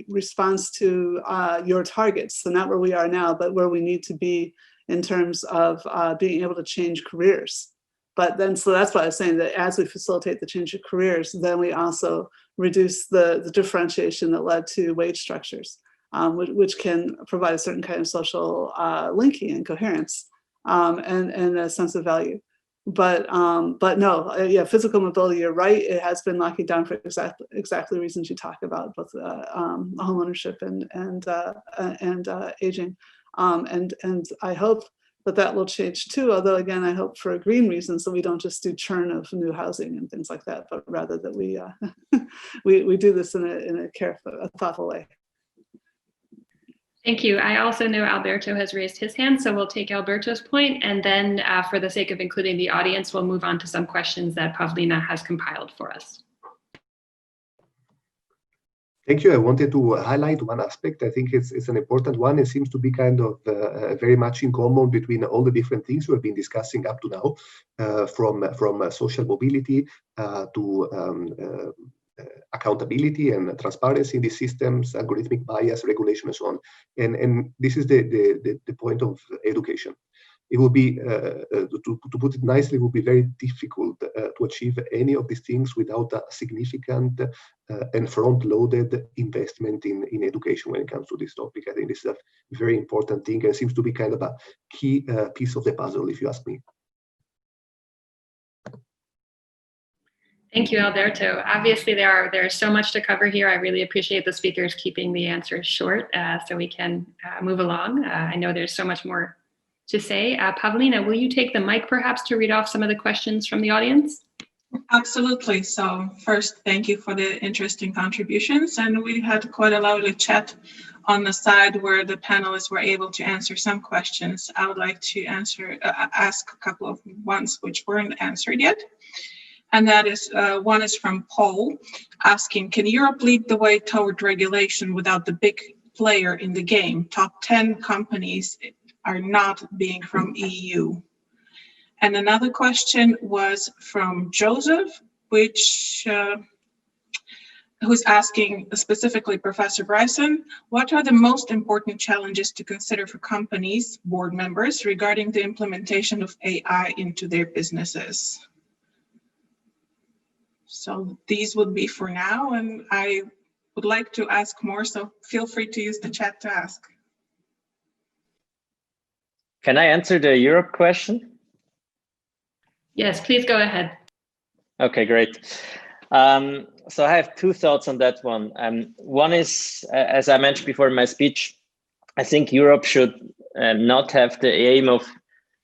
B: response to your targets, so not where we are now, but where we need to be in terms of being able to change careers. But then, so that's why I was saying that as we facilitate the change of careers, then we also reduce the differentiation that led to wage structures. Which can provide a certain kind of social linking and coherence and a sense of value. But no, yeah, physical mobility, you're right. It has been knocking down for exactly the reasons you talk about, both home ownership and aging. And I hope that will change too, although again, I hope for a green reason, so we don't just do churn of new housing and things like that, but rather that we we do this in a thoughtful way.
A: Thank you. I also know Alberto has raised his hand, so we'll take Alberto's point, and then for the sake of including the audience, we'll move on to some questions that Pavlina has compiled for us.
E: Thank you. I wanted to highlight one aspect. I think it's an important one. It seems to be kind of very much in common between all the different things we've been discussing up to now, from social mobility to accountability and transparency in the systems, algorithmic bias, regulation, and so on. And this is the point of education. It will be, to put it nicely, it will be very difficult to achieve any of these things without a significant and front-loaded investment in education when it comes to this topic. I think this is a very important thing, and it seems to be kind of a key piece of the puzzle, if you ask me.
A: Thank you, Alberto. Obviously, there's so much to cover here. I really appreciate the speakers keeping the answers short so we can move along. I know there's so much more to say. Pavlina, will you take the mic perhaps to read off some of the questions from the audience?
G: Absolutely. So first, thank you for the interesting contributions. And we had quite a lively chat on the side where the panelists were able to answer some questions. I would like to ask a couple of ones which weren't answered yet. And that is, one is from Paul asking, can Europe lead the way toward regulation without the big player in the game? Top 10 companies are not being from EU. And another question was from Joseph, who's asking specifically Professor Bryson, what are the most important challenges to consider for companies, board members, regarding the implementation of AI into their businesses? So these would be for now, and I would like to ask more, so feel free to use the chat to ask.
F: Can I answer the Europe question?
A: Yes, please go ahead.
F: Okay, great. So I have two thoughts on that one. One is, as I mentioned before in my speech, I think Europe should not have the aim of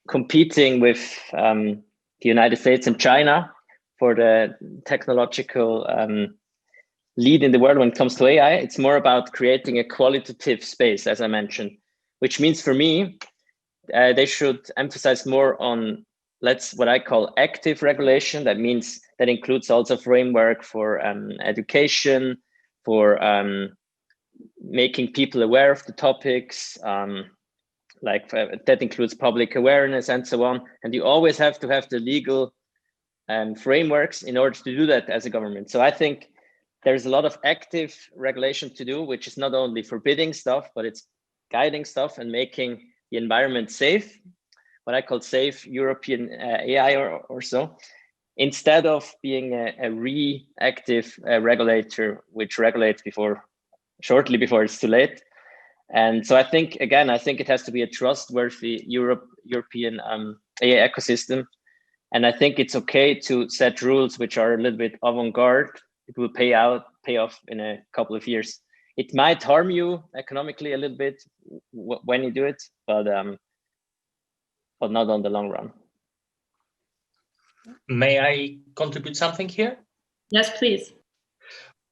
F: competing with the United States and China for the technological lead in the world when it comes to AI. It's more about creating a qualitative space, as I mentioned, which means for me, they should emphasize more on what I call active regulation. That means that includes also framework for education, for making people aware of the topics, that includes public awareness and so on. And you always have to have the legal frameworks in order to do that as a government. So I think there's a lot of active regulation to do, which is not only forbidding stuff, but it's guiding stuff and making the environment safe, what I call safe European AI or so, instead of being a reactive regulator, which regulates shortly before it's too late. And so I think it has to be a trustworthy European AI ecosystem. And I think it's okay to set rules which are a little bit avant-garde. It will pay off in a couple of years. It might harm you economically a little bit when you do it, but not on the long run.
C: May I contribute something here?
A: Yes, please.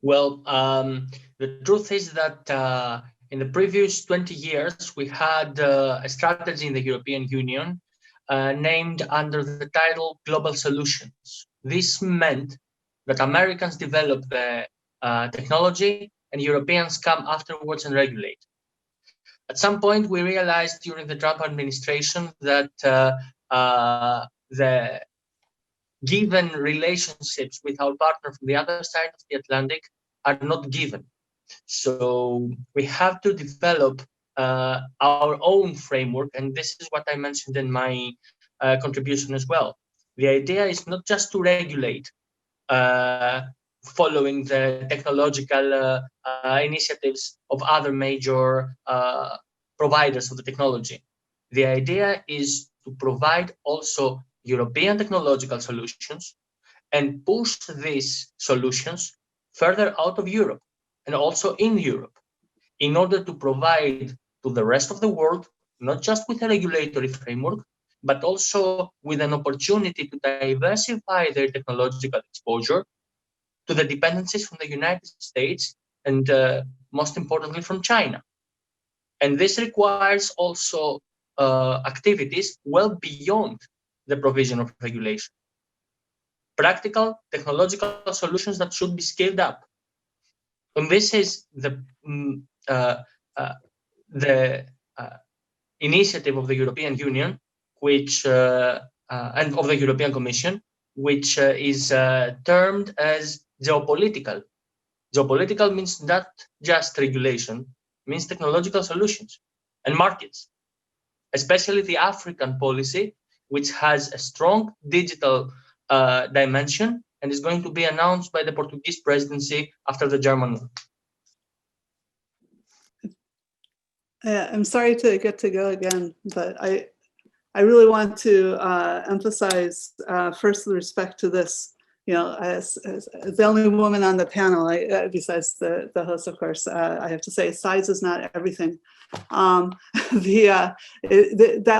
C: Well, the truth is that in the previous 20 years, we had a strategy in the European Union named under the title Global Solutions. This meant that Americans develop the technology and Europeans come afterwards and regulate. At some point, we realized during the Trump administration that the given relationships with our partner from the other side of the Atlantic are not given. So we have to develop our own framework, and this is what I mentioned in my contribution as well. The idea is not just to regulate following the technological initiatives of other major providers of the technology. The idea is to provide also European technological solutions and push these solutions further out of Europe and also in Europe in order to provide to the rest of the world, not just with a regulatory framework, but also with an opportunity to diversify their technological exposure to the dependencies from the United States and most importantly from China. And this requires also activities well beyond the provision of regulation. Practical technological solutions that should be scaled up. And this is the initiative of the European Union, which and of the European Commission, which is termed as geopolitical. Geopolitical means not just regulation, means technological solutions and markets, especially the African policy, which has a strong digital dimension and is going to be announced by the Portuguese presidency after the German one.
B: I'm sorry to get to go again, but I really want to emphasize first with respect to this, as the only woman on the panel, besides the host, of course, I have to say size is not everything. That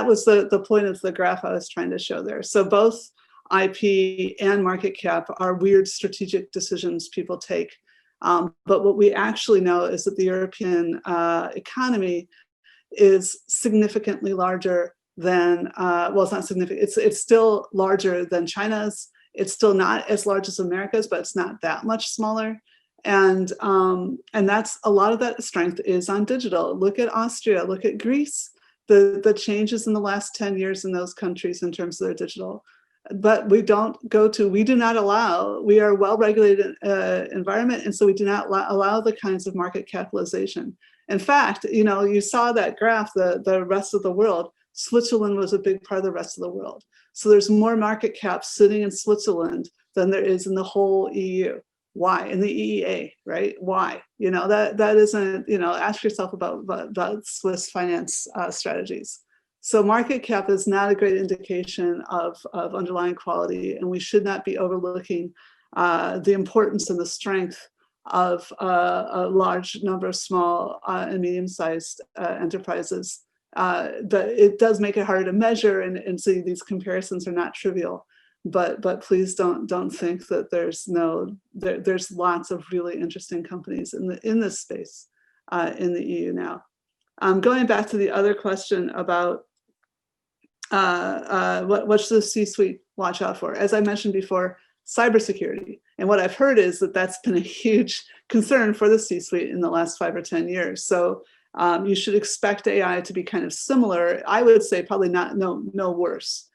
B: was the point of the graph I was trying to show there. So both IP and market cap are weird strategic decisions people take. But what we actually know is that the European economy is significantly larger than, well, it's not significant, it's still larger than China's. It's still not as large as America's, but it's not that much smaller. And that's a lot of that strength is on digital. Look at Austria, look at Greece, the changes in the last 10 years in those countries in terms of their digital. But we do not allow, we are a well-regulated environment, and so we do not allow the kinds of market capitalization. In fact, you saw that graph, the rest of the world, Switzerland was a big part of the rest of the world. So there's more market cap sitting in Switzerland than there is in the whole EU. Why? In the EEA, right? Why? That isn't, ask yourself about Swiss finance strategies. So market cap is not a great indication of underlying quality, and we should not be overlooking the importance and the strength of a large number of small and medium-sized enterprises. It does make it harder to measure, and so these comparisons are not trivial. But please don't think that there's lots of really interesting companies in this space in the EU now. Going back to the other question about what should the C-suite watch out for? As I mentioned before, cybersecurity. And what I've heard is that that's been a huge concern for the C-suite in the last 5 or 10 years. So you should expect AI to be kind of similar. I would say probably no worse.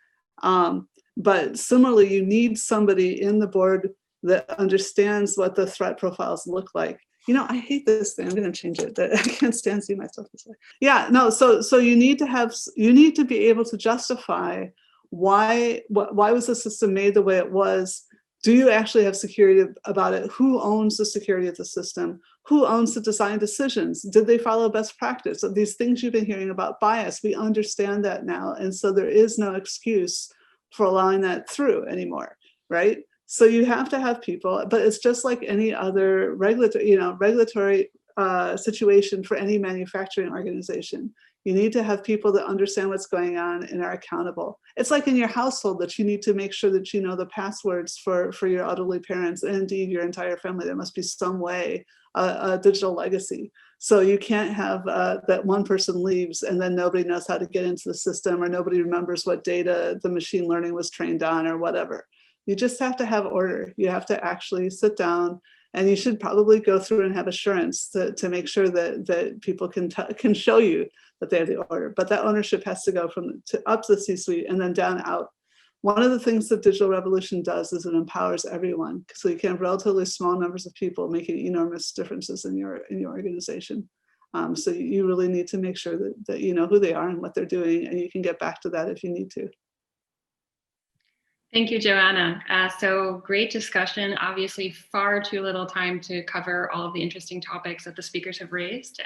B: But similarly, you need somebody in the board that understands what the threat profiles look like. You know, I hate this thing. I'm going to change it. I can't stand seeing myself this way. Yeah, no. So you need to be able to justify why was the system made the way it was. Do you actually have security about it? Who owns the security of the system? Who owns the design decisions? Did they follow best practice? So these things you've been hearing about bias, we understand that now, and so there is no excuse for allowing that through anymore, right? So you have to have people, but it's just like any other regulatory situation for any manufacturing organization. You need to have people that understand what's going on and are accountable. It's like in your household that you need to make sure that you know the passwords for your elderly parents and indeed your entire family. There must be some way, a digital legacy. So you can't have that one person leaves and then nobody knows how to get into the system, or nobody remembers what data the machine learning was trained on or whatever. You just have to have order. You have to actually sit down, and you should probably go through and have assurance to make sure that people can show you that they have the order. But that ownership has to go up to the C-suite and then down out. One of the things that digital revolution does is it empowers everyone. So you can have relatively small numbers of people making enormous differences in your organization. So you really need to make sure that you know who they are and what they're doing, and you can get back to that if you need to.
A: Thank you, Joanna. So great discussion. Obviously, far too little time to cover all of the interesting topics that the speakers have raised.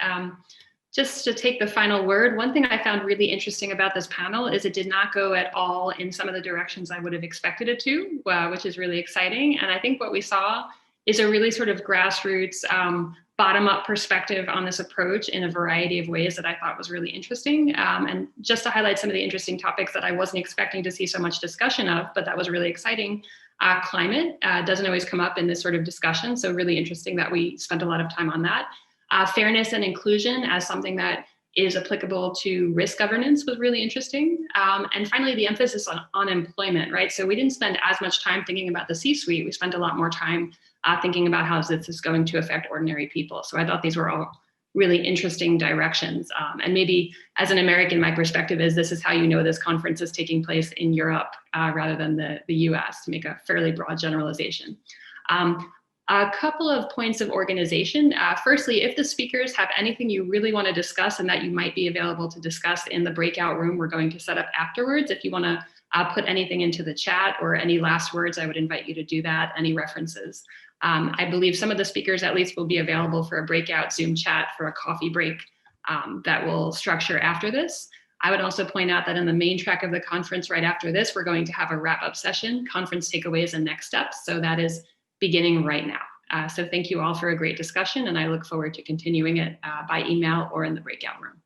A: Just to take the final word, one thing I found really interesting about this panel is it did not go at all in some of the directions I would have expected it to, which is really exciting. And I think what we saw is a really sort of grassroots, bottom-up perspective on this approach in a variety of ways that I thought was really interesting. And just to highlight some of the interesting topics that I wasn't expecting to see so much discussion of, but that was really exciting. Climate doesn't always come up in this sort of discussion, so really interesting that we spent a lot of time on that. Fairness and inclusion as something that is applicable to risk governance was really interesting. And finally, the emphasis on employment, right? So we didn't spend as much time thinking about the C-suite. We spent a lot more time thinking about how this is going to affect ordinary people. So I thought these were all really interesting directions. And maybe as an American, my perspective is this is how you know this conference is taking place in Europe rather than the US, to make a fairly broad generalization. A couple of points of organization. Firstly, if the speakers have anything you really want to discuss and that you might be available to discuss in the breakout room we're going to set up afterwards, if you want to put anything into the chat or any last words, I would invite you to do that, any references. I believe some of the speakers at least will be available for a breakout Zoom chat for a coffee break that we'll structure after this. I would also point out that in the main track of the conference right after this, we're going to have a wrap-up session, conference takeaways and next steps. So that is beginning right now. So thank you all for a great discussion, and I look forward to continuing it by email or in the breakout room.